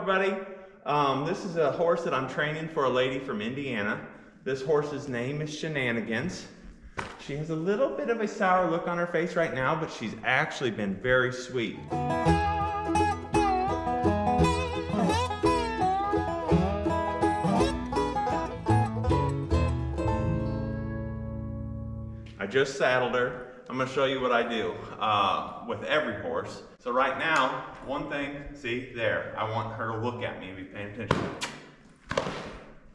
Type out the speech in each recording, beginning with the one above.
everybody. This is a horse that I'm training for a lady from Indiana. This horse's name is Shenanigans. She has a little bit of a sour look on her face right now, but she's actually been very sweet. I just saddled her. I'm going to show you what I do with every horse. So right now, one thing, see there, I want her to look at me and be paying attention.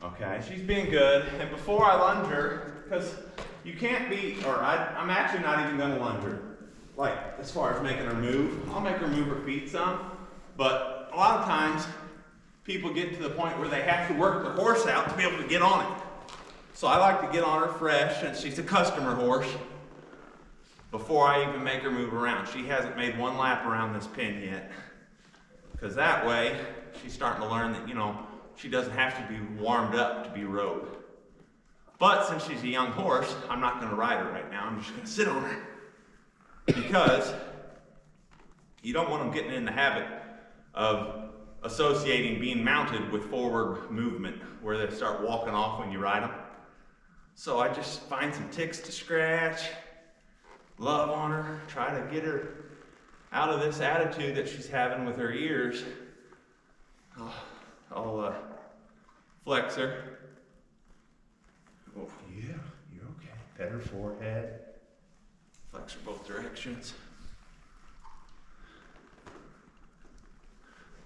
Okay, she's being good. And before I lunge her, because you can't be, I'm actually not even going to lunge her. Like, as far as making her move, I'll make her move her feet some. But a lot of times, people get to the point where they have to work the horse out to be able to get on it. So I like to get on her fresh, and she's a customer horse, before I even make her move around. She hasn't made one lap around this pen yet. Because that way, she's starting to learn that, you know, she doesn't have to be warmed up to be rode. But since she's a young horse, I'm not going to ride her right now. I'm just going to sit on her. Because you don't want them getting in the habit of associating being mounted with forward movement, where they start walking off when you ride them. So I just find some ticks to scratch, love on her, try to get her out of this attitude that she's having with her ears. I'll flex her. Oh, yeah, you're okay. Pet her forehead. Flex her both directions.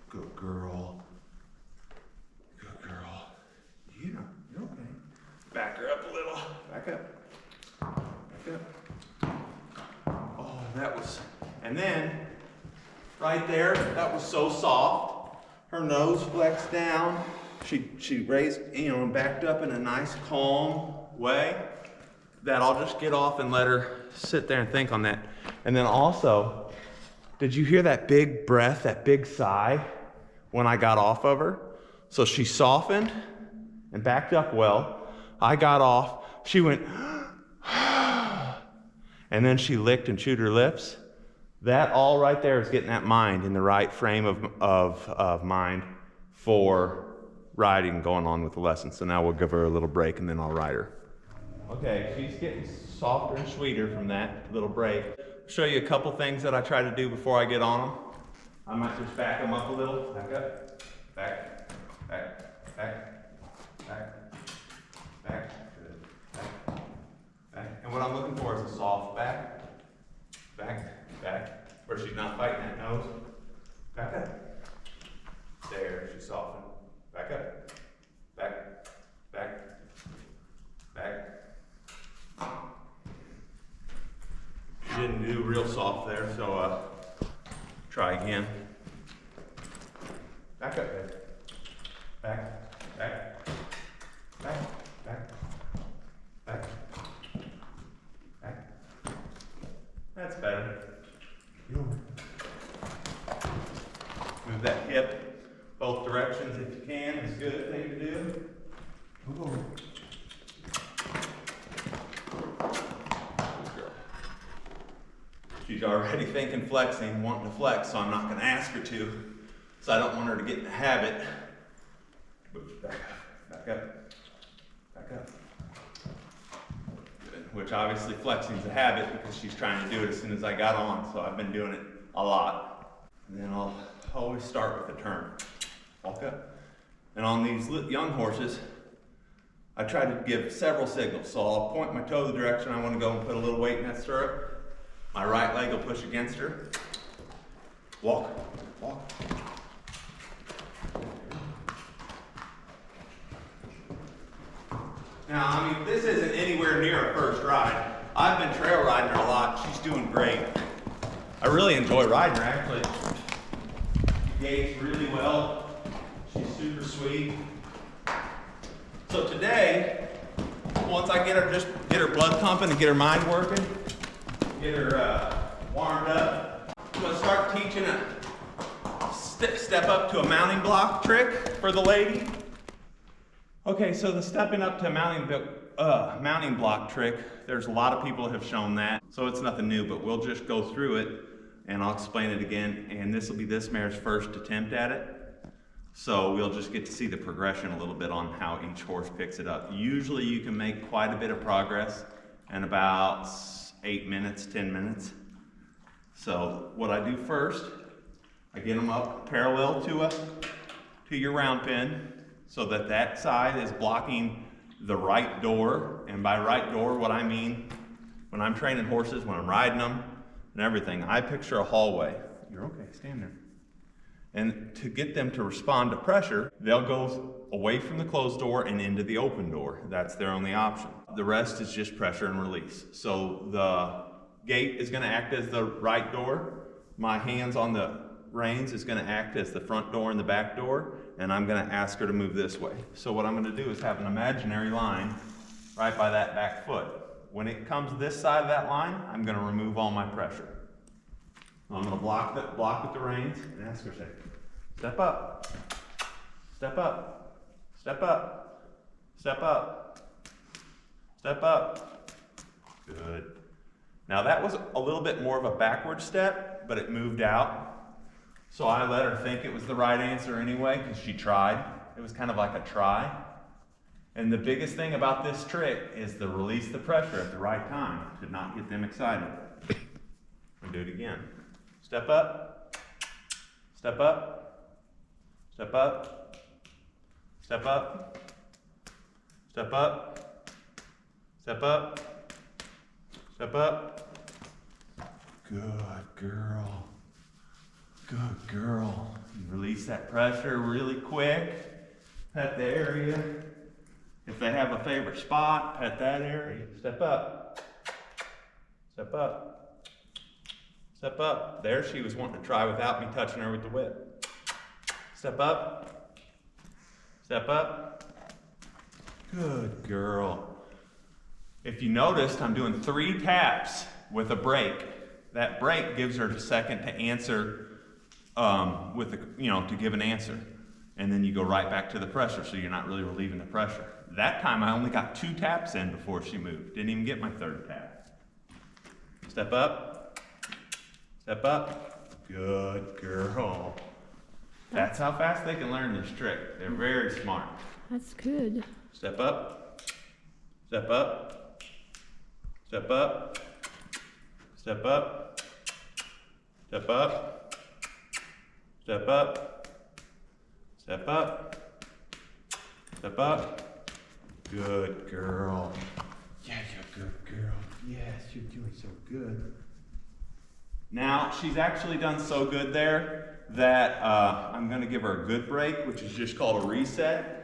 Good girl. Good girl. Yeah, you're okay. Back her up a little. Back up. Back up. Oh, that was, and then, right there, that was so soft. Her nose flexed down. She raised, and backed up in a nice, calm way that I'll just get off and let her sit there and think on that. And then also, did you hear that big breath, that big sigh when I got off of her? So she softened and backed up well. I got off. She went, and then she licked and chewed her lips. That all right there is getting that mind in the right frame of mind for riding, going on with the lesson. So now we'll give her a little break and then I'll ride her. Okay, she's getting softer and sweeter from that little break. I'll show you a couple things that I try to do before I get on them. I might just back them up a little. Back up. Back. Back. Back. Back. Back. Good. Back. Back. And what I'm looking for is a soft back. Back. Back. Where she's not fighting that nose. Back up. There, she's softened. Back up. Back. Back. Back. She didn't do real soft there, so try again. Back up there. Back. Back. Back. Back. Back. Back. That's better. Move that hip both directions if you can. It's a good thing to do. Move over. She's already thinking flexing, wanting to flex, so I'm not going to ask her to. So I don't want her to get in the habit. Back up, back up, back up. Good. Which obviously flexing is a habit because she's trying to do it as soon as I got on, so I've been doing it a lot. And then I'll always start with a turn. Walk up. And on these young horses, I try to give several signals. So I'll point my toe the direction I want to go and put a little weight in that stirrup. My right leg will push against her. Walk, walk. Now, I mean, this isn't anywhere near a first ride. I've been trail riding her a lot. She's doing great. I really enjoy riding her, actually. She gaits really well. She's super sweet. So today, once I get her, just get her blood pumping and get her mind working, get her warmed up, I'm gonna start teaching a step up to a mounting block trick for the lady. Okay, so the stepping up to a mounting block trick, there's a lot of people that have shown that, so it's nothing new, but we'll just go through it and I'll explain it again, and this will be this mare's first attempt at it. So we'll just get to see the progression a little bit on how each horse picks it up. Usually you can make quite a bit of progress in about 8 minutes, 10 minutes. So what I do first, I get them up parallel to your round pen so that that side is blocking the right door. And by right door, what I mean, when I'm training horses, when I'm riding them and everything, I picture a hallway. You're okay, stand there. And to get them to respond to pressure, they'll go away from the closed door and into the open door. That's their only option. The rest is just pressure and release. So the gate is going to act as the right door. My hands on the reins is going to act as the front door and the back door. And I'm going to ask her to move this way. So what I'm going to do is have an imaginary line right by that back foot. When it comes this side of that line, I'm going to remove all my pressure. I'm going to block with the reins and ask her, say, step up, step up, step up, step up, step up. Good. Now that was a little bit more of a backward step, but it moved out. So I let her think it was the right answer anyway, because she tried. It was kind of like a try. And the biggest thing about this trick is to release the pressure at the right time to not get them excited. We'll do it again. Step up, step up, step up, step up, step up, step up, step up. Good girl. Good girl. Release that pressure really quick. Pet the area. If they have a favorite spot, pet that area. Step up. Step up. Step up. There she was wanting to try without me touching her with the whip. Step up. Step up. Good girl. If you noticed, I'm doing 3 taps with a break. That break gives her a second to answer, to give an answer. And then you go right back to the pressure, so you're not really relieving the pressure. That time I only got 2 taps in before she moved. Didn't even get my 3rd tap. Step up. Step up. Good girl. That's how fast they can learn this trick. They're very smart. That's good. Step up. Step up. Step up. Step up. Step up. Step up. Step up. Step up. Good girl. Yeah, you're a good girl. Yes, you're doing so good. Now, she's actually done so good there that I'm going to give her a good break, which is just called a reset.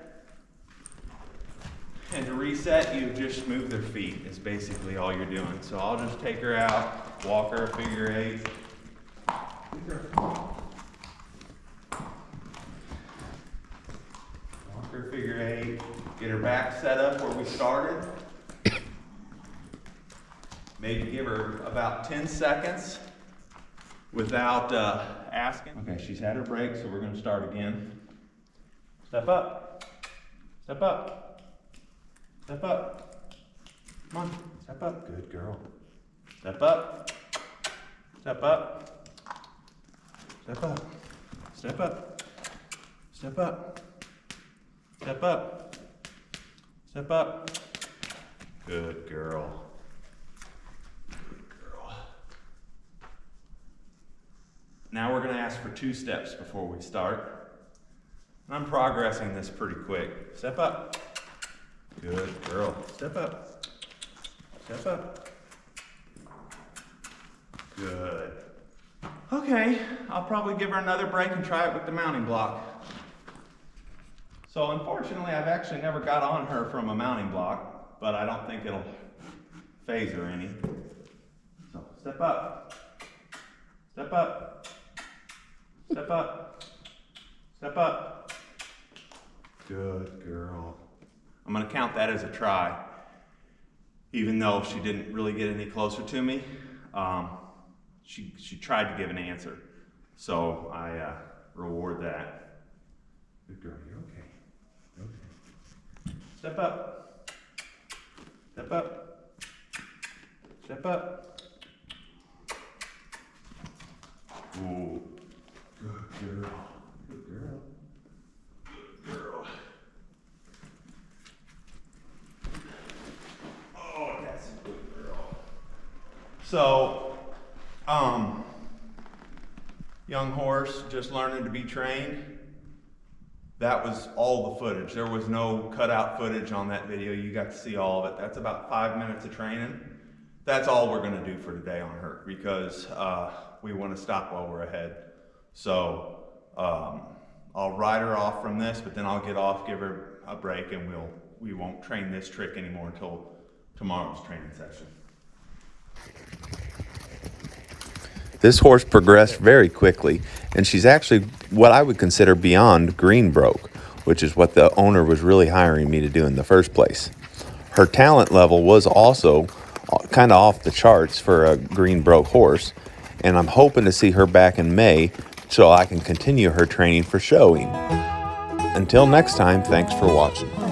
And to reset, you just move their feet. It's basically all you're doing. So I'll just take her out, walk her a figure 8. Walk her figure 8. Get her back set up where we started. Maybe give her about 10 seconds without asking. Okay, she's had her break, so we're going to start again. Step up. Step up. Step up. Come on. Step up. Good girl. Step up. Step up. Step up. Step up. Step up. Step up. Step up. Good girl. Now we're going to ask for 2 steps before we start. And I'm progressing this pretty quick. Step up. Good girl. Step up. Step up. Good. Okay, I'll probably give her another break and try it with the mounting block. So unfortunately, I've actually never got on her from a mounting block, but I don't think it'll phase her any. So step up. Step up. Step up. Step up. Good girl. I'm going to count that as a try. Even though she didn't really get any closer to me, she tried to give an answer. So I reward that. Good girl, you're okay. You're okay. Step up. Step up. Step up. Ooh. Good girl. Good girl. So, young horse, just learning to be trained. That was all the footage. There was no cutout footage on that video. You got to see all of it. That's about 5 minutes of training. That's all we're gonna do for today on her because we wanna stop while we're ahead. So I'll ride her off from this, but then I'll get off, give her a break, and we won't train this trick anymore until tomorrow's training session. This horse progressed very quickly, and she's actually what I would consider beyond green broke, which is what the owner was really hiring me to do in the first place. Her talent level was also kind of off the charts for a green broke horse, and I'm hoping to see her back in May so I can continue her training for showing. Until next time, thanks for watching.